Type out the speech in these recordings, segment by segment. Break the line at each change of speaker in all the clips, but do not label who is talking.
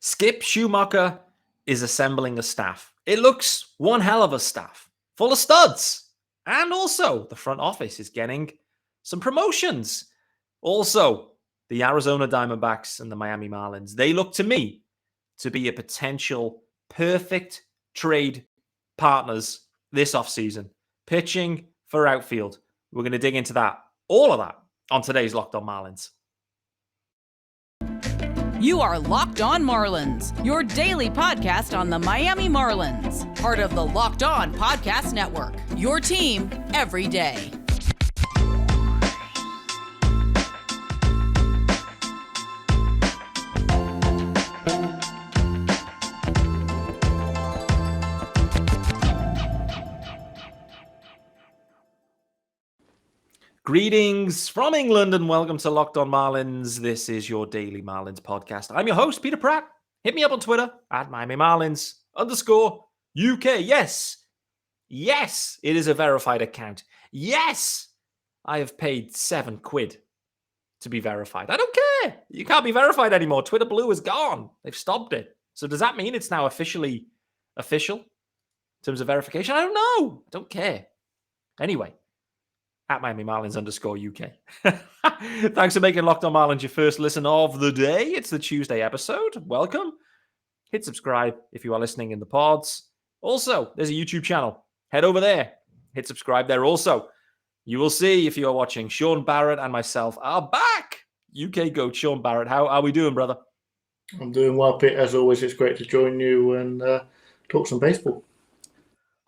Skip Schumaker is assembling a staff. It looks one hell of a staff, full of studs. And also, the front office is getting some promotions. Also, the Arizona Diamondbacks and the Miami Marlins, they look to me to be a potential perfect trade partners this offseason. Pitching for outfield. We're going to dig into that, all of that, on today's Locked On Marlins.
You are Locked On Marlins, your daily podcast on the Miami Marlins. Part of the Locked On Podcast Network, your team every day.
Greetings from England and welcome to Locked On Marlins. This is your daily Marlins podcast. I'm your host, Peter Pratt. Hit me up on Twitter at @MiamiMarlins_UK. Yes, it is a verified account. Yes, I have paid £7 to be verified. I don't care. You can't be verified anymore. Twitter Blue is gone. They've stopped it. So does that mean it's now officially official in terms of verification? I don't know. I don't care. Anyway. At @MiamiMarlins_UK. Thanks for making Locked On Marlins your first listen of the day. It's the Tuesday episode. Welcome. Hit subscribe if you are listening in the pods. Also, there's a YouTube channel. Head over there. Hit subscribe there also. You will see if you are watching. Shaun Barrett and myself are back. UK GOAT Shaun Barrett. How are we doing, brother?
I'm doing well, Pete. As always, it's great to join you and talk some baseball.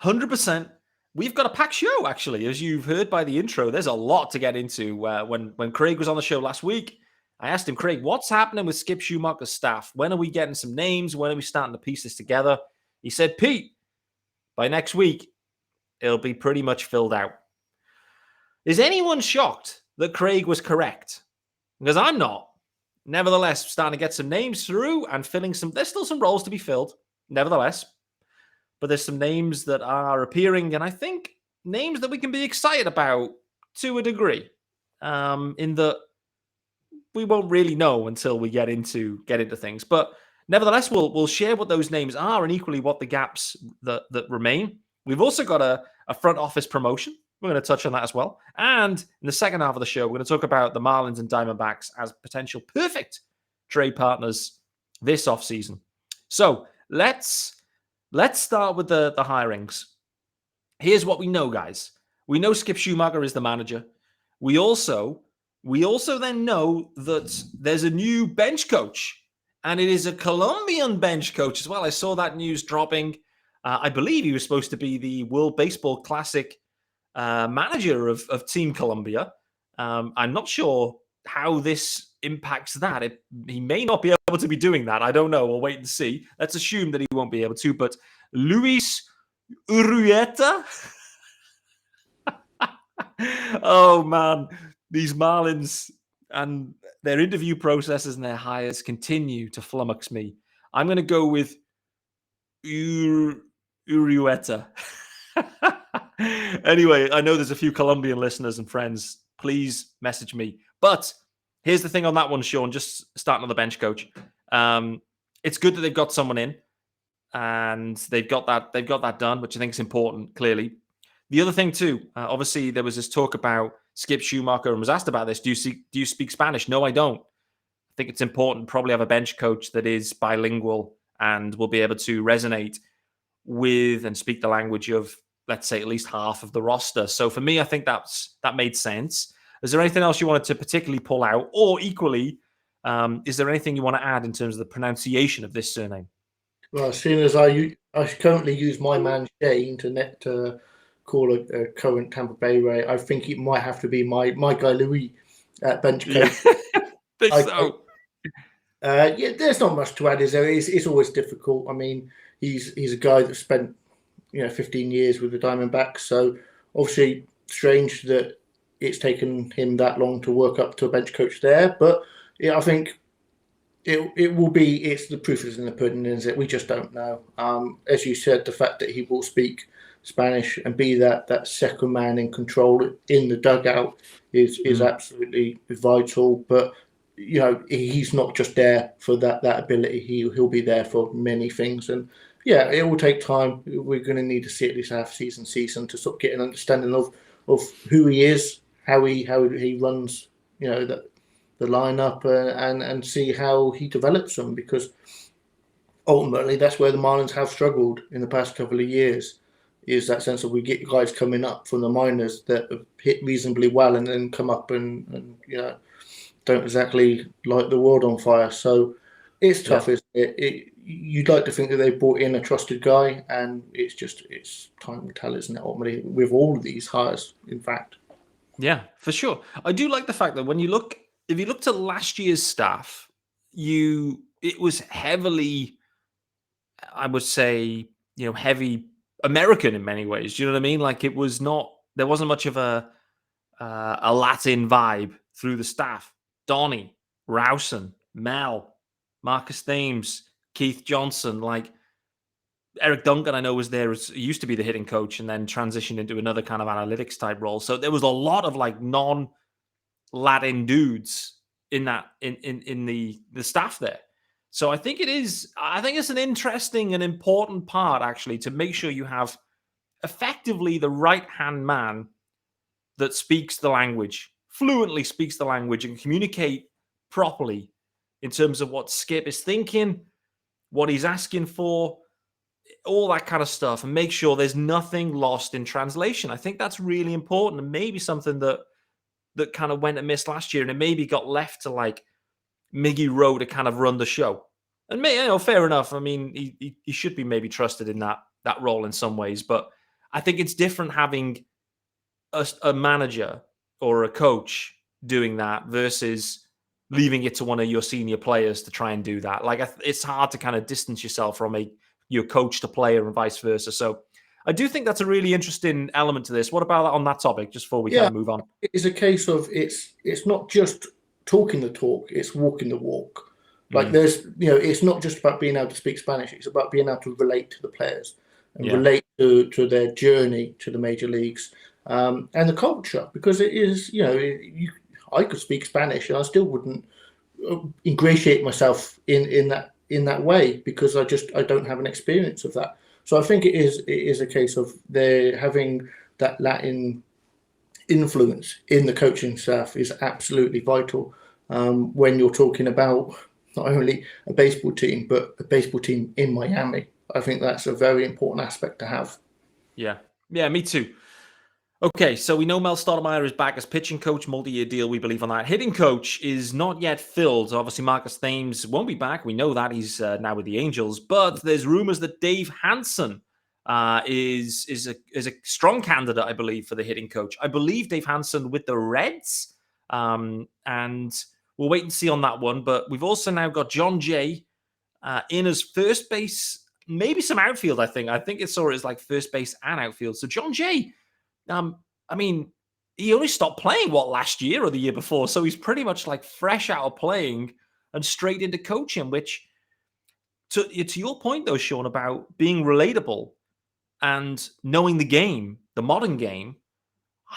100%. We've got a packed show, actually. As you've heard by the intro, there's a lot to get into. When Craig was on the show last week, I asked him, Craig, what's happening with Skip Schumaker's staff? When are we getting some names? When are we starting to piece this together? He said, Pete, by next week, it'll be pretty much filled out. Is anyone shocked that Craig was correct? Because I'm not. Nevertheless, starting to get some names through and filling some. There's still some roles to be filled, nevertheless. But there's some names that are appearing, and I think names that we can be excited about to a degree. In that we won't really know until we get into things. But nevertheless, we'll share what those names are and equally what the gaps that remain. We've also got a front office promotion. We're going to touch on that as well. And in the second half of the show, we're going to talk about the Marlins and Diamondbacks as potential perfect trade partners this offseason. So let's start with the hirings. Here's what we know, guys. We know Skip Schumaker is the manager. We also then know that there's a new bench coach, and it is a Colombian bench coach as well. I saw that news dropping. I believe he was supposed to be the World Baseball Classic manager of Team Colombia. I'm not sure how this impacts that. He may not be able to be doing that. I don't know. We'll wait and see. Let's assume that he won't be able to. But Luis Urrieta? Oh, man. These Marlins and their interview processes and their hires continue to flummox me. I'm going to go with Urrieta. Anyway, I know there's a few Colombian listeners and friends. Please message me. But here's the thing on that one, Shaun, just starting on the bench coach. It's good that they've got someone in and they've got that done, which I think is important, clearly. The other thing, too, obviously there was this talk about Skip Schumaker and was asked about this. Do you speak Spanish? No, I don't. I think it's important. Probably have a bench coach that is bilingual and will be able to resonate with and speak the language of, let's say, at least half of the roster. So for me, I think that made sense. Is there anything else you wanted to particularly pull out? Or equally, is there anything you want to add in terms of the pronunciation of this surname?
Well, as soon as I currently use my man Shane to call a current Tampa Bay Ray, I think it might have to be my guy Louis at bench coach.
Yeah.
There's not much to add, is there? It's always difficult. I mean, he's a guy that spent 15 years with the Diamondbacks, so obviously strange that it's taken him that long to work up to a bench coach there. But I think it will be. It's the proof is in the pudding, is it? We just don't know. As you said, the fact that he will speak Spanish and be that second man in control in the dugout is absolutely vital. But he's not just there for that ability. He'll be there for many things. And yeah, it will take time. We're going to need to see at least half season to sort of get an understanding of who he is, how he runs, the lineup, and see how he develops them, because ultimately that's where the Marlins have struggled in the past couple of years, is that sense of we get guys coming up from the minors that have hit reasonably well and then come up and don't exactly light the world on fire. So it's tough, isn't it? You'd like to think that they brought in a trusted guy, and it's time will tell, isn't it? Ultimately, with all of these hires, in fact.
Yeah, for sure. I do like the fact that if you look to last year's staff, it was heavily, I would say, heavy American in many ways. Do you know what I mean? Like there wasn't much of a Latin vibe through the staff. Donnie, Rowson, Mel, Marcus Thames, Keith Johnson, like Eric Duncan, I know was there. He used to be the hitting coach and then transitioned into another kind of analytics type role. So there was a lot of like non-Latin dudes in the staff there. So I think it's an interesting and important part, actually, to make sure you have effectively the right-hand man that speaks the language, fluently speaks the language, and communicate properly in terms of what Skip is thinking, what he's asking for, all that kind of stuff, and make sure there's nothing lost in translation. I think that's really important, and maybe something that kind of went amiss last year, and it maybe got left to like Miggy Rowe to kind of run the show. And fair enough. I mean, he should be maybe trusted in that role in some ways, but I think it's different having a manager or a coach doing that versus leaving it to one of your senior players to try and do that. Like it's hard to kind of distance yourself from your coach to player and vice versa. So I do think that's a really interesting element to this. What about on that topic, just before we kind of move on?
It's a case of it's not just talking the talk, it's walking the walk. Like it's not just about being able to speak Spanish, it's about being able to relate to the players and relate to their journey to the major leagues, and the culture, because it is, I could speak Spanish and I still wouldn't ingratiate myself in that way, because I don't have an experience of that. So I think it is a case of they're having that Latin influence in the coaching staff is absolutely vital, when you're talking about not only a baseball team, but a baseball team in Miami. I think that's a very important aspect to have.
Yeah, me too. Okay, so we know Mel Stottlemyre is back as pitching coach, multi-year deal, we believe on that. Hitting coach is not yet filled. Obviously, Marcus Thames won't be back. We know that he's now with the Angels, but there's rumors that Dave Hansen is a strong candidate, I believe, for the hitting coach. I believe Dave Hansen with the Reds, and we'll wait and see on that one. But we've also now got John Jay in as first base, maybe some outfield. I think it saw it as like first base and outfield. So John Jay. I mean, he only stopped playing, last year or the year before? So he's pretty much like fresh out of playing and straight into coaching, which, to your point though, Shaun, about being relatable and knowing the game, the modern game,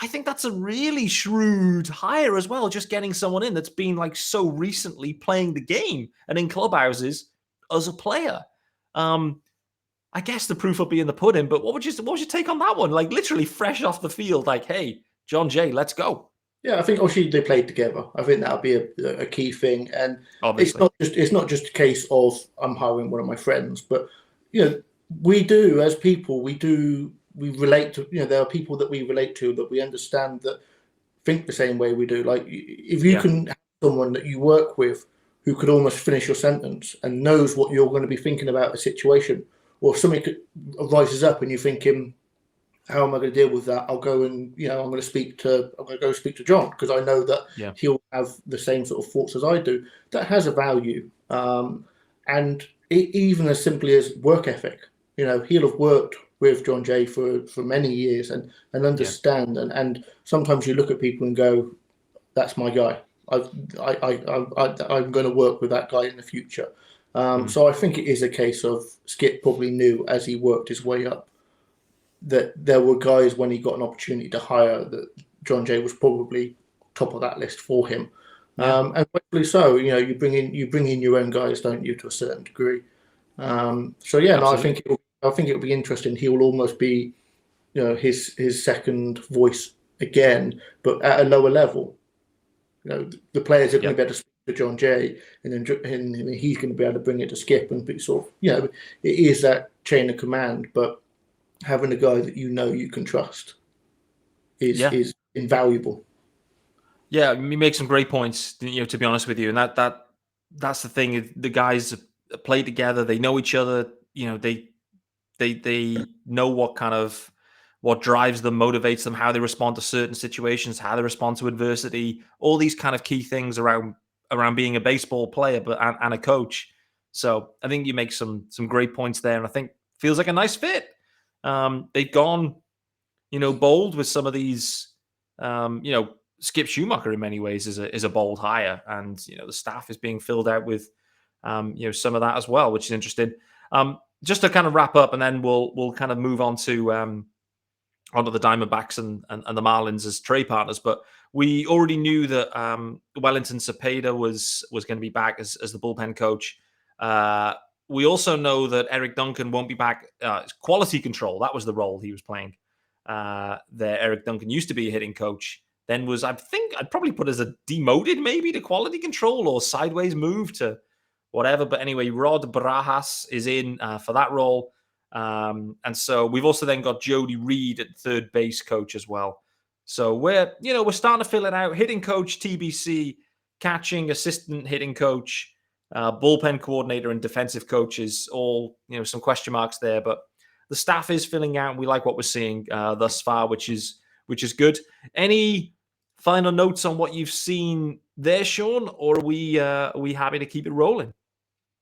I think that's a really shrewd hire as well, just getting someone in that's been like so recently playing the game and in clubhouses as a player. I guess the proof will be in the pudding, but what was your take on that one? Like literally fresh off the field, like, hey, John Jay, let's go.
Yeah, I think obviously they played together. I think that'll be a key thing, and obviously it's not just a case of I'm hiring one of my friends, but we do as people, we relate to. There are people that we relate to that we understand that think the same way we do. Like if you can have someone that you work with who could almost finish your sentence and knows what you're going to be thinking about a situation. Or if something rises up and you're thinking, how am I going to deal with that? I'll go and, I'm going to go speak to John, because I know that he'll have the same sort of thoughts as I do. That has a value. And even as simply as work ethic, he'll have worked with John Jay for many years and understand. And sometimes you look at people and go, that's my guy. I'm going to work with that guy in the future. So I think it is a case of Skip probably knew as he worked his way up that there were guys when he got an opportunity to hire that John Jay was probably top of that list for him. And rightfully so. You bring in your own guys, don't you, to a certain degree. So yeah, no,
Absolutely.
I think it'll be interesting. He will almost be, his second voice again, but at a lower level. The players are going to be able to speak to John Jay, and then he's going to be able to bring it to Skip, and be sort of, it is that chain of command. But having a guy that you can trust is invaluable.
Yeah, you make some great points, to be honest with you. And that's the thing. The guys play together, they know each other, they know what drives them, motivates them, how they respond to certain situations, how they respond to adversity, all these kind of key things around being a baseball player and a coach. So I think you make some great points there, and I think feels like a nice fit. They've gone, bold with some of these, Skip Schumaker in many ways is a bold hire, and the staff is being filled out with some of that as well, which is interesting. Just to kind of wrap up, and then we'll kind of move on to onto the Diamondbacks and the Marlins as trade partners. But we already knew that Wellington Cepeda was going to be back as the bullpen coach. We also know that Eric Duncan won't be back. Quality control, that was the role he was playing. There, Eric Duncan used to be a hitting coach. Then I think I'd probably put as a demoted maybe to quality control or sideways move to whatever. But anyway, Rod Barajas is in for that role. And so we've also then got Jody Reed at third base coach as well. So we're starting to fill it out. Hitting coach, TBC, catching, assistant hitting coach, bullpen coordinator, and defensive coaches. All, some question marks there, but the staff is filling out. We like what we're seeing thus far, which is good. Any final notes on what you've seen there, Shaun, or are we happy to keep it rolling?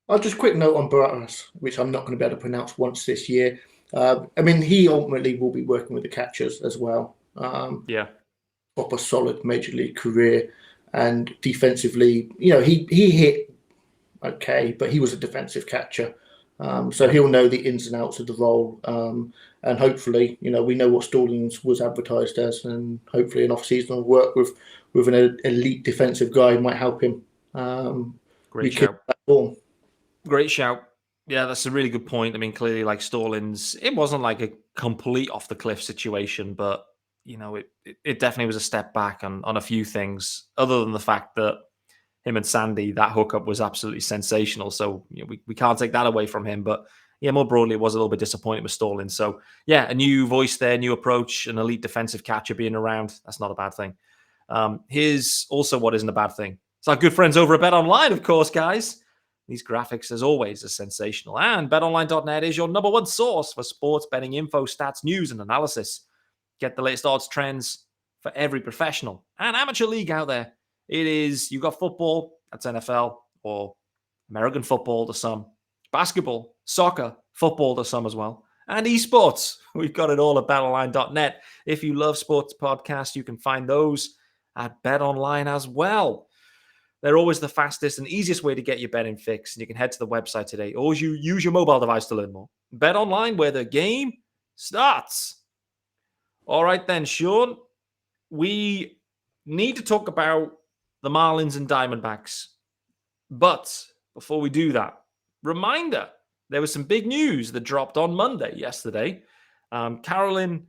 I'll just quick note on Barajas, which I'm not going to be able to pronounce once this year. He ultimately will be working with the catchers as well. Proper solid major league career, and defensively, he hit okay, but he was a defensive catcher. So he'll know the ins and outs of the role. And hopefully, we know what Stallings was advertised as, and hopefully an off-season work with an elite defensive guy might help him.
Great shout. Great shout. Yeah, that's a really good point. I mean, clearly, like Stallings, it wasn't like a complete off the cliff situation, but it definitely was a step back on a few things, other than the fact that him and Sandy, that hookup was absolutely sensational. So we can't take that away from him. But yeah, more broadly, it was a little bit disappointing with Stallings. So yeah, a new voice there, new approach, an elite defensive catcher being around. That's not a bad thing. Here's also what isn't a bad thing. It's our good friends over at BetOnline, of course, guys. These graphics, as always, are sensational. And betonline.net is your number one source for sports betting info, stats, news, and analysis. Get the latest odds trends for every professional and amateur league out there. You've got football, that's NFL, or American football to some, basketball, soccer, football to some as well, and esports. We've got it all at betonline.net. If you love sports podcasts, you can find those at BetOnline as well. They're always the fastest and easiest way to get your betting fix, and you can head to the website today, or you use your mobile device to learn more. BetOnline, where the game starts. All right then, Shaun, we need to talk about the Marlins and Diamondbacks. But before we do that, reminder, there was some big news that dropped on Monday, yesterday. Carolyn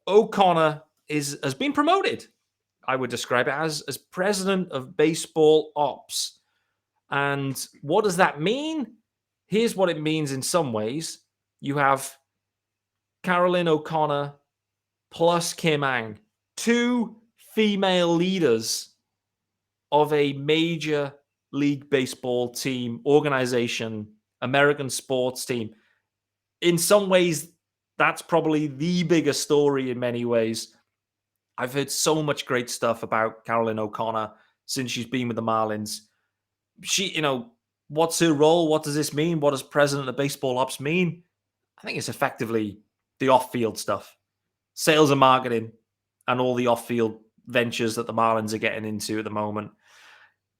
O'Connor has been promoted. I would describe it as president of baseball ops. And what does that mean? Here's what it means in some ways. You have Carolyn O'Connor plus Kim Ang, two female leaders of a major league baseball team, organization, American sports team. In some ways, that's probably the biggest story in many ways. I've heard so much great stuff about Carolyn O'Connor since she's been with the Marlins. She, what's her role? What does this mean? What does president of baseball ops mean? I think it's effectively the off-field stuff, sales and marketing, and all the off-field ventures that the Marlins are getting into at the moment.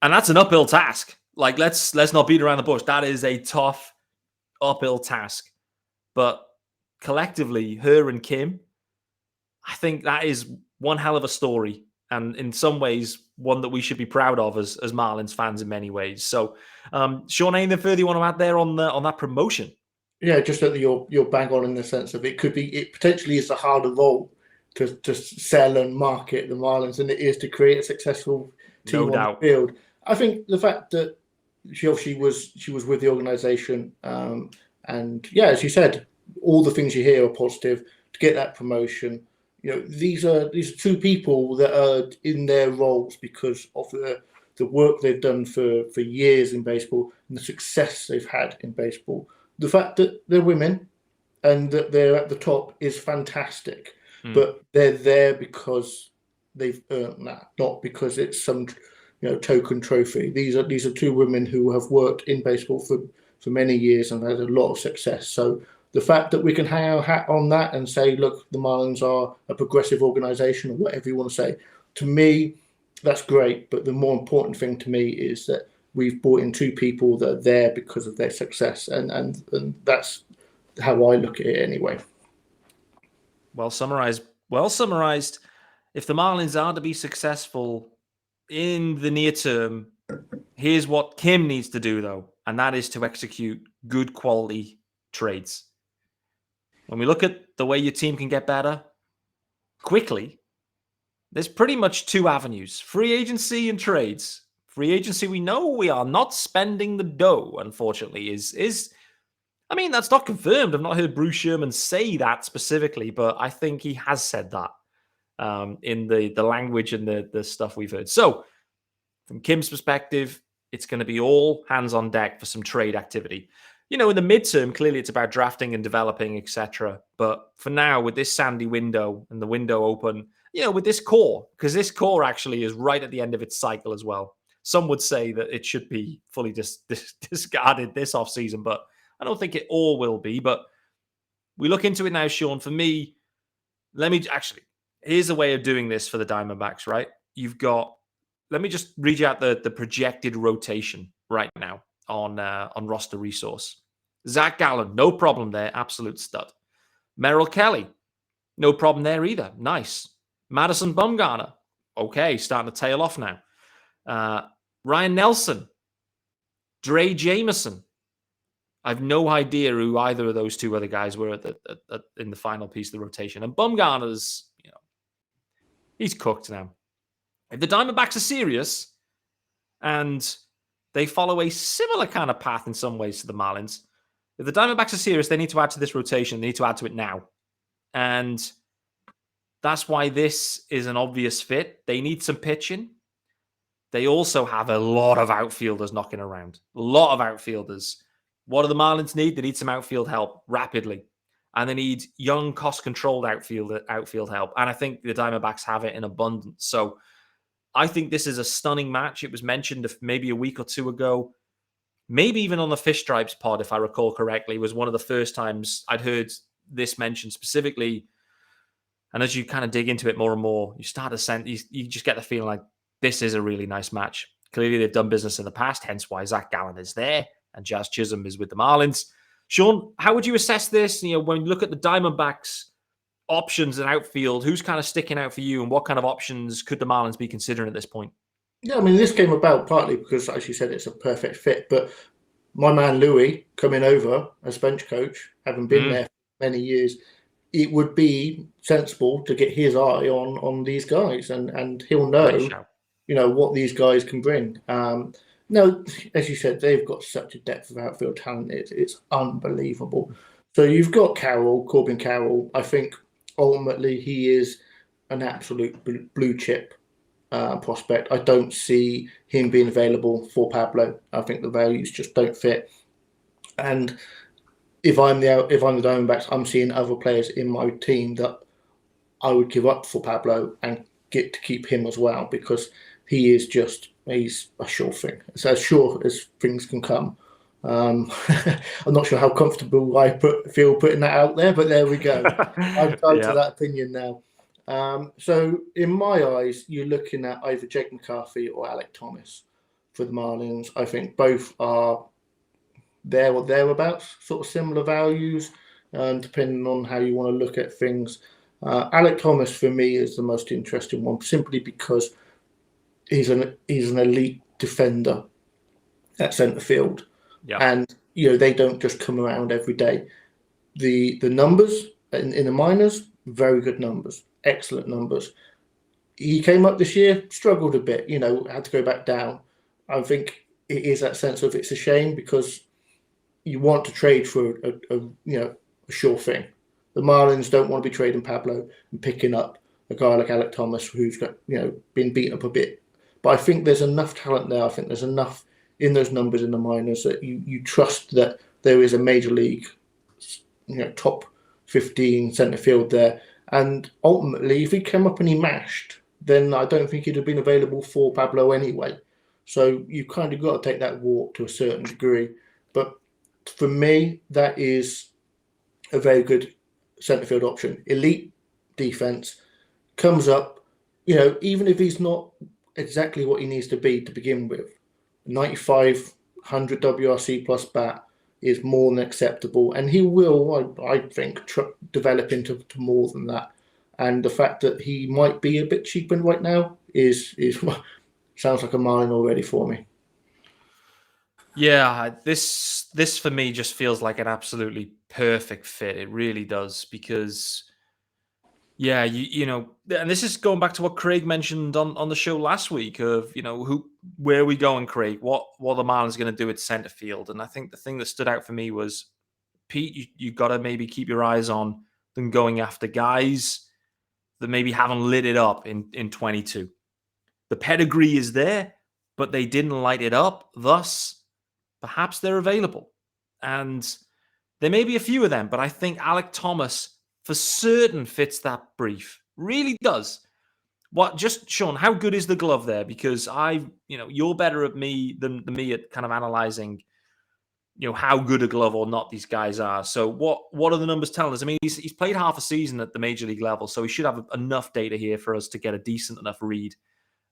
And that's an uphill task. Like, let's not beat around the bush. That is a tough uphill task. But collectively, her and Kim, I think that is one hell of a story and in some ways, one that we should be proud of as Marlins fans in many ways. So, Shaun, anything further you want to add there on that promotion?
Yeah, just that you're bang on in the sense of it potentially is a harder role to sell and market the Marlins than it is to create a successful team
No doubt.
on the field. I think the fact that she was with the organization, and yeah, as you said, all the things you hear are positive to get that promotion. These are two people that are in their roles because of the work they've done for years in baseball and the success they've had in baseball. The fact that they're women and that they're at the top is fantastic, but they're there because they've earned that, not because it's some token trophy. These are two women who have worked in baseball for many years and had a lot of success. So the fact that we can hang our hat on that and say, look, the Marlins are a progressive organization, or whatever you want to say, to me, that's great. But the more important thing to me is that we've brought in two people that are there because of their success, and that's how I look at it anyway.
Well summarized. Well summarized. If the Marlins are to be successful in the near term, here's what Kim needs to do, though, and that is to execute good quality trades. When we look at the way your team can get better quickly, there's pretty much two avenues: free agency and trades. Free agency, we know we are not spending the dough, unfortunately, is I mean, that's not confirmed. I've not heard Bruce Sherman say that specifically, but I think he has said that in the language and the stuff we've heard. So from Kim's perspective, it's going to be all hands on deck for some trade activity. In the midterm, clearly it's about drafting and developing, etc. But for now, with this sandy window and the window open, with this core, because this core actually is right at the end of its cycle as well. Some would say that it should be fully discarded this offseason, but I don't think it all will be. But we look into it now, Shaun. For me, here's a way of doing this for the Diamondbacks, right? Let me just read you out the projected rotation right now on roster resource. Zach Gallen, no problem there, absolute stud. Merrill Kelly, no problem there either, nice. Madison Bumgarner, okay, starting to tail off now. Ryan Nelson, Dre Jameson. I have no idea who either of those two other guys were in the final piece of the rotation. And Bumgarner's, he's cooked now. If the Diamondbacks are serious and they follow a similar kind of path in some ways to the Marlins, if the Diamondbacks are serious, they need to add to this rotation. They need to add to it now. And that's why this is an obvious fit. They need some pitching. They also have a lot of outfielders knocking around. A lot of outfielders. What do the Marlins need? They need some outfield help rapidly. And they need young, cost-controlled outfield help. And I think the Diamondbacks have it in abundance. So I think this is a stunning match. It was mentioned maybe a week or two ago, maybe even on the Fish Stripes pod, if I recall correctly. It was one of the first times I'd heard this mentioned specifically. And as you kind of dig into it more and more, you start to sense, you just get the feeling like this is a really nice match. Clearly, they've done business in the past, hence why Zach Gallen is there and Jazz Chisholm is with the Marlins. Shaun, how would you assess this? When you look at the Diamondbacks options and outfield, who's kind of sticking out for you and what kind of options could the Marlins be considering at this point?
Yeah, I mean, this came about partly because, as you said, it's a perfect fit. But my man Louis coming over as bench coach, having been there for many years, it would be sensible to get his eye on these guys, and he'll know, what these guys can bring. No, as you said, they've got such a depth of outfield talent. It's unbelievable. So you've got Corbin Carroll. I think ultimately he is an absolute blue chip prospect. I don't see him being available for Pablo. I think the values just don't fit. And if I'm the Diamondbacks, I'm seeing other players in my team that I would give up for Pablo and get to keep him as well, because he's a sure thing. It's as sure as things can come. I'm not sure how comfortable I feel putting that out there, but there we go. I've come to that opinion now. So in my eyes, you're looking at either Jake McCarthy or Alek Thomas for the Marlins. I think both are there or thereabouts, sort of similar values, depending on how you want to look at things. Alek Thomas for me is the most interesting one, simply because he's an elite defender at centre field,
Yeah.
and they don't just come around every day. The numbers in the minors, very good numbers, excellent numbers. He came up this year, struggled a bit, had to go back down. I think it is that sense of it's a shame, because you want to trade for a sure thing. The Marlins don't want to be trading Pablo and picking up a guy like Alek Thomas, who's got been beaten up a bit. But I think there's enough talent there. I think there's enough in those numbers in the minors that you trust that there is a major league, top 15 centre field there. And ultimately, if he came up and he mashed, then I don't think he'd have been available for Pablo anyway. So you've kind of got to take that walk to a certain degree. But for me, that is a very good centre field option. Elite defence, comes up, even if he's not exactly what he needs to be to begin with, 95, 100 WRC plus bat is more than acceptable. And he will, I think, develop into more than that. And the fact that he might be a bit cheaper right now is sounds like a Marlin already for me.
Yeah, this for me just feels like an absolutely perfect fit. It really does, because yeah, and this is going back to what Craig mentioned on the show last week of, where are we going, Craig? What are the Marlins going to do at center field? And I think the thing that stood out for me was, Pete, you got to maybe keep your eyes on them going after guys that maybe haven't lit it up in 22. The pedigree is there, but they didn't light it up. Thus, perhaps they're available. And there may be a few of them, but I think Alek Thomas for certain fits that brief. Really does. Shaun, how good is the glove there? Because you're better at than me at kind of analyzing, how good a glove or not these guys are. So what are the numbers telling us? I mean, he's played half a season at the major league level, so he should have enough data here for us to get a decent enough read.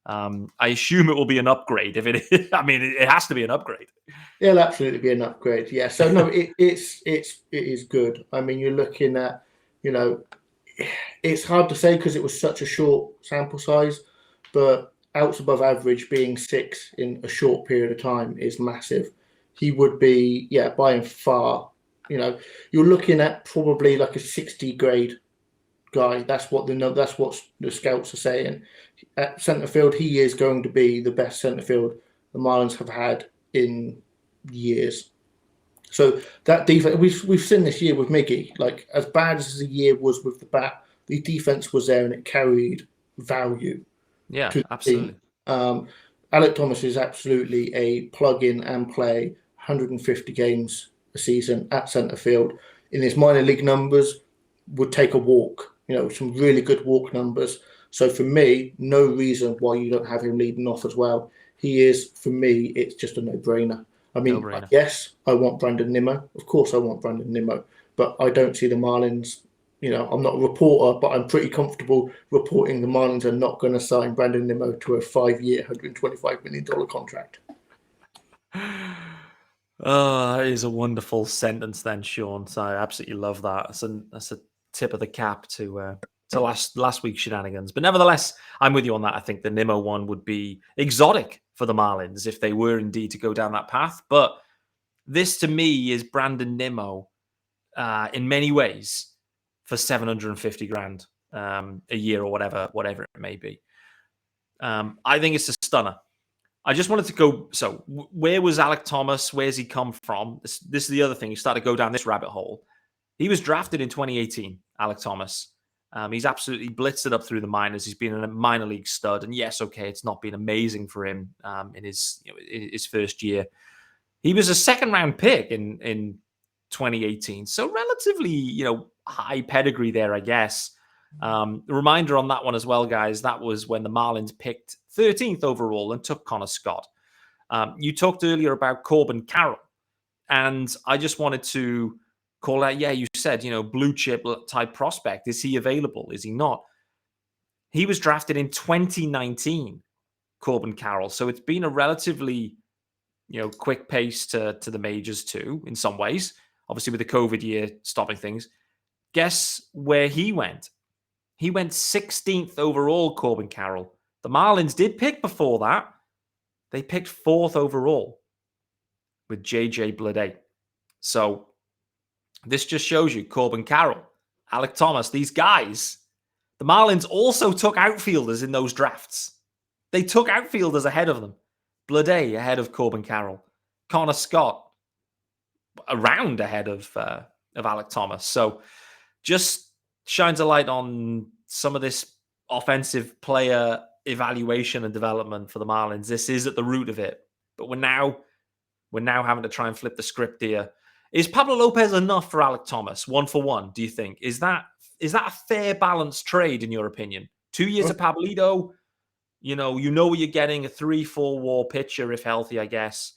I assume it will be an upgrade. If it is, I mean, it has to be an upgrade.
It'll absolutely be an upgrade. Yeah. So no, it is good. I mean, you're looking at, it's hard to say because it was such a short sample size, but outs above average being 6 in a short period of time is massive. He would be, by and far, you're looking at probably like a 60 grade guy. That's what the scouts are saying. At centre field, he is going to be the best centre field the Marlins have had in years. So that defense, we've seen this year with Miggy, like as bad as the year was with the bat, the defense was there and it carried value.
Yeah, absolutely.
Alek Thomas is absolutely a plug-in and play 150 games a season at centre field. In his minor league numbers, would take a walk, some really good walk numbers. So for me, no reason why you don't have him leading off as well. He is, for me, it's just a no-brainer. I mean, yes, I want Brandon Nimmo. Of course I want Brandon Nimmo. But I don't see the Marlins, I'm not a reporter, but I'm pretty comfortable reporting the Marlins are not going to sign Brandon Nimmo to a 5-year, $125 million contract.
Oh, that is a wonderful sentence then, Shaun. So I absolutely love that. That's a tip of the cap to last week's shenanigans. But nevertheless, I'm with you on that. I think the Nimmo one would be exotic for the Marlins if they were indeed to go down that path. But this to me is Brandon Nimmo in many ways for $750,000 a year or whatever it may be. I think it's a stunner. I just wanted to go. So, where was Alek Thomas? Where's he come from? This is the other thing. You start to go down this rabbit hole. He was drafted in 2018, Alek Thomas. He's absolutely blitzed it up through the minors. He's been a minor league stud. And yes, okay, it's not been amazing for him in his first year. He was a second-round pick in 2018. So relatively, high pedigree there, I guess. Reminder on that one as well, guys. That was when the Marlins picked 13th overall and took Connor Scott. You talked earlier about Corbin Carroll. And I just wanted to call out, you said, blue chip type prospect. Is he available? Is he not? He was drafted in 2019, Corbin Carroll. So it's been a relatively, quick pace to the majors too, in some ways. Obviously with the COVID year stopping things. Guess where he went? He went 16th overall, Corbin Carroll. The Marlins did pick before that. They picked 4th overall with J.J. Bleday. So this just shows you Corbin Carroll, Alek Thomas, these guys. The Marlins also took outfielders in those drafts. They took outfielders ahead of them. Bleday ahead of Corbin Carroll. Connor Scott a round ahead of Alek Thomas. So just shines a light on some of this offensive player evaluation and development for the Marlins. This is at the root of it. But we're now having to try and flip the script here. Is Pablo Lopez enough for Alek Thomas? 1-for-1, do you think? Is that a fair, balanced trade, in your opinion? 2 years of Pablito, you know what you're getting, a 3-4 WAR pitcher, if healthy, I guess.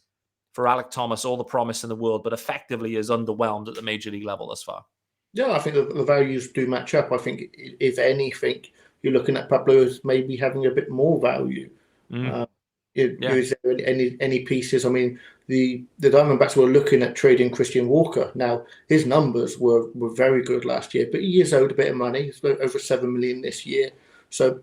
For Alek Thomas, all the promise in the world, but effectively is underwhelmed at the major league level thus far.
Yeah, I think the values do match up. I think, if anything, you're looking at Pablo as maybe having a bit more value. Is there any pieces? I mean, the Diamondbacks were looking at trading Christian Walker. Now, his numbers were very good last year, but he is owed a bit of money. It's over $7 million this year. So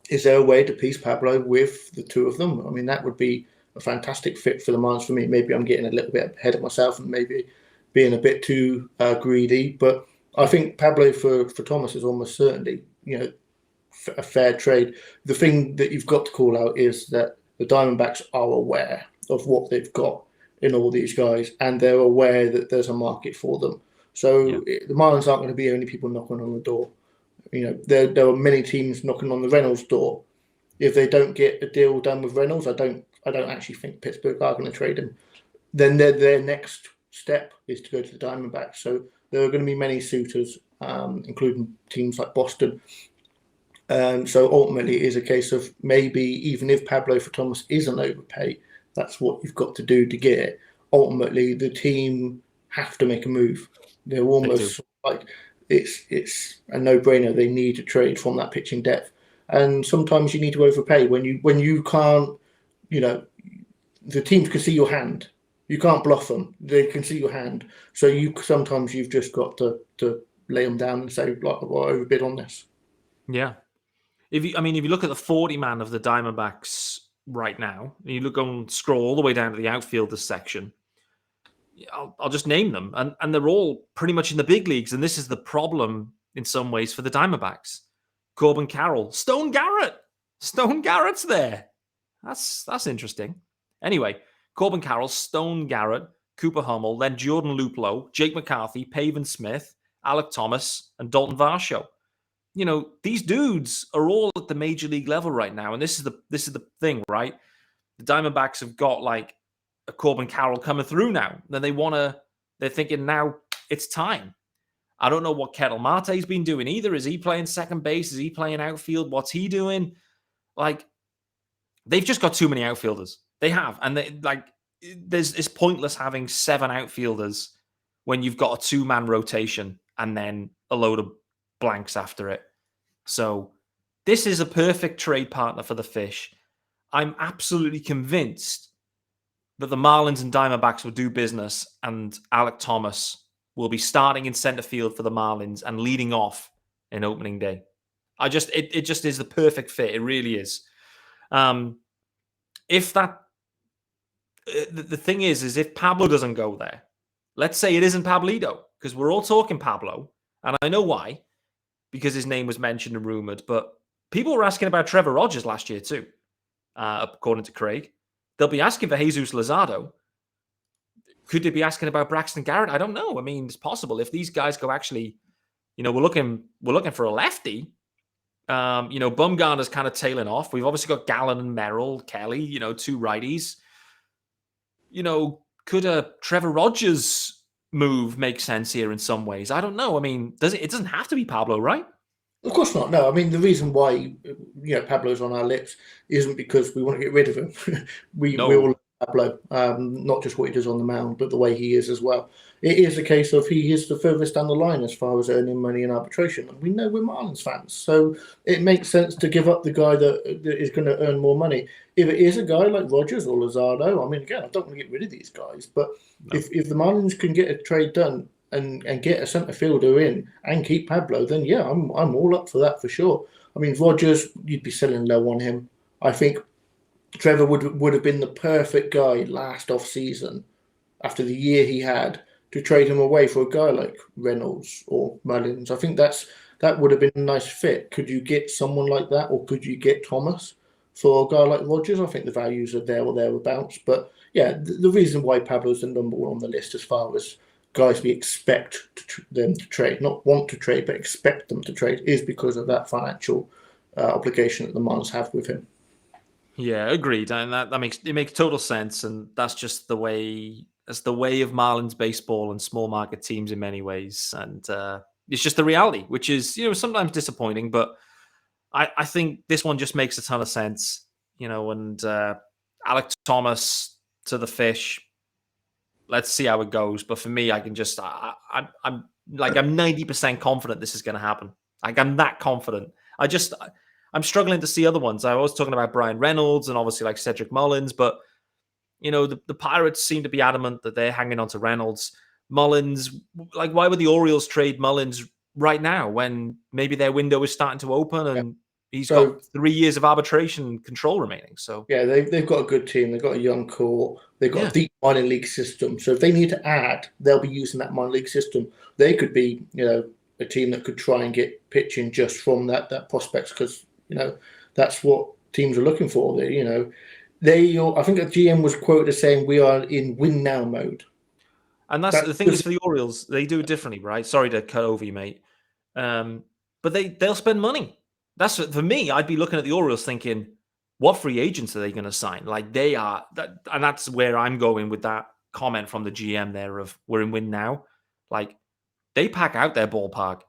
is there a way to piece Pablo with the two of them? I mean, that would be a fantastic fit for the Marlins for me. Maybe I'm getting a little bit ahead of myself and maybe being a bit too greedy, but I think Pablo for Thomas is almost certainly, a fair trade. The thing that you've got to call out is that the Diamondbacks are aware of what they've got in all these guys, and they're aware that there's a market for them. So the Marlins aren't going to be the only people knocking on the door. There are many teams knocking on the Reynolds door. If they don't get a deal done with Reynolds, I don't actually think Pittsburgh are going to trade him. Then their next step is to go to the Diamondbacks. So there are going to be many suitors, including teams like Boston. So ultimately, it is a case of maybe even if Pablo for Thomas is an overpay, that's what you've got to do to get it. Ultimately, the team have to make a move. They're almost like it's a no-brainer. They need to trade from that pitching depth, and sometimes you need to overpay when you can't. The teams can see your hand. You can't bluff them. They can see your hand. So sometimes you've just got to lay them down and say, like, well, I overbid on this.
Yeah. If you look at the 40-man of the Diamondbacks right now, and you scroll all the way down to the outfielders section, I'll just name them, and they're all pretty much in the big leagues, and this is the problem in some ways for the Diamondbacks. Corbin Carroll, Stone Garrett's there. That's interesting. Anyway, Corbin Carroll, Stone Garrett, Cooper Hummel, then Jordan Luplow, Jake McCarthy, Pavin Smith, Alek Thomas, and Dalton Varsho. These dudes are all at the major league level right now, and this is the thing, right? The Diamondbacks have got like a Corbin Carroll coming through now. Then they're thinking now it's time. I don't know what Ketel Marte's been doing either. Is he playing second base? Is he playing outfield? What's he doing? Like, they've just got too many outfielders. They have, and it's pointless having 7 outfielders when you've got a 2-man rotation and then a load of blanks after it. So this is a perfect trade partner for the Fish. I'm absolutely convinced that the Marlins and Diamondbacks will do business, and Alek Thomas will be starting in center field for the Marlins and leading off in opening day. It just is the perfect fit. It really is. The thing is if Pablo doesn't go there, let's say it isn't Pablito, because we're all talking Pablo, and I know why, because his name was mentioned and rumored, but people were asking about Trevor Rogers last year too, according to Craig. They'll be asking for Jesus Luzardo. Could they be asking about Braxton Garrett? I don't know. I mean, it's possible. If these guys go actually, we're looking for a lefty. Bumgarner's kind of tailing off. We've obviously got Gallen and Merrill, Kelly, 2 righties. Could a Trevor Rogers move make sense here in some ways? I don't know. I mean, it doesn't have to be Pablo, right?
Of course not. No, I mean, the reason why Pablo's on our lips isn't because we want to get rid of him. We all love Pablo, not just what he does on the mound, but the way he is as well. It is a case of he is the furthest down the line as far as earning money in arbitration. And we know we're Marlins fans, so it makes sense to give up the guy that is going to earn more money. If it is a guy like Rogers or Luzardo, I mean, again, I don't want to get rid of these guys, but if the Marlins can get a trade done and get a centre fielder in and keep Pablo, then yeah, I'm all up for that for sure. I mean, Rogers, you'd be selling low on him. I think Trevor would have been the perfect guy last off season after the year he had to trade him away for a guy like Reynolds or Mullins. I think that would have been a nice fit. Could you get someone like that, or could you get Thomas for a guy like Rogers? I think the values are there or thereabouts. But yeah, the reason why Pablo's the number one on the list as far as guys we expect them to trade, not want to trade, but expect them to trade, is because of that financial obligation that the Marlins have with him.
Yeah, agreed, and that makes total sense, and that's just the way. That's the way of Marlins baseball and small market teams in many ways, and it's just the reality, which is sometimes disappointing. But I think this one just makes a ton of sense, And Alek Thomas to the Fish. Let's see how it goes. But for me, I can just I'm 90% confident this is going to happen. Like, I'm that confident. I'm struggling to see other ones. I was talking about Brian Reynolds and obviously like Cedric Mullins, but the Pirates seem to be adamant that they're hanging on to Reynolds. Mullins, like, why would the Orioles trade Mullins right now when maybe their window is starting to open and he's got 3 years of arbitration control remaining? So
yeah, they've got a good team. They've got a young core. They've got a deep minor league system. So if they need to add, they'll be using that minor league system. They could be, a team that could try and get pitching just from that prospects, because that's what teams are looking for. I think a GM was quoted as saying, "We are in win now mode."
And that's the thing is, for the Orioles, they do it differently, right? Sorry to cut over you, mate. But they'll spend money. That's for me. I'd be looking at the Orioles thinking, what free agents are they going to sign? Like, they are, and that's where I'm going with that comment from the GM there of we're in win now. Like, they pack out their ballpark.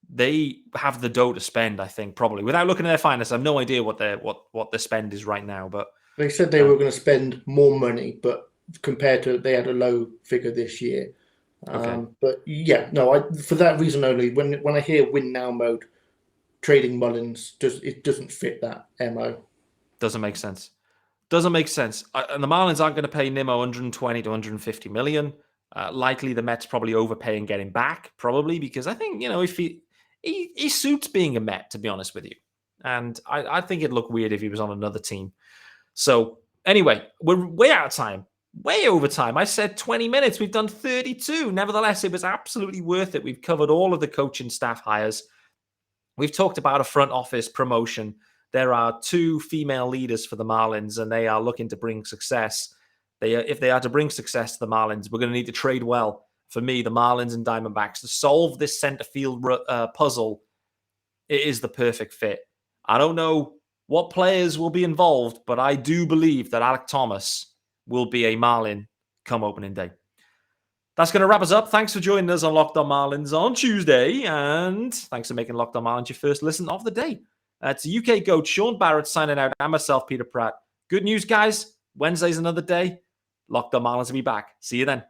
They have the dough to spend, I think, probably. Without looking at their finances, I have no idea what their spend is right now. But
they said they were going to spend more money, but compared to, they had a low figure this year.
Okay.
But yeah, no, for that reason only, when I hear win now mode, trading Mullins, it doesn't fit that MO.
Doesn't make sense. Doesn't make sense. And the Marlins aren't going to pay Nimmo 120 to 150 million. Likely the Mets probably overpay and get him back, probably, because I think, if he suits being a Met, to be honest with you. And I think it'd look weird if he was on another team. So anyway, we're way out of time. Way over time. I said 20 minutes. We've done 32. Nevertheless, it was absolutely worth it. We've covered all of the coaching staff hires. We've talked about a front office promotion. There are 2 female leaders for the Marlins, and they are looking to bring success. If they are to bring success to the Marlins, we're going to need to trade well. For me, the Marlins and Diamondbacks, to solve this center field puzzle, it is the perfect fit. I don't know what players will be involved, but I do believe that Alek Thomas will be a Marlin come opening day. That's going to wrap us up. Thanks for joining us on Locked On Marlins on Tuesday, and thanks for making Locked On Marlins your first listen of the day. It's UK GOAT Shaun Barrett signing out, and myself, Peter Pratt. Good news, guys. Wednesday's another day. Locked On Marlins will be back. See you then.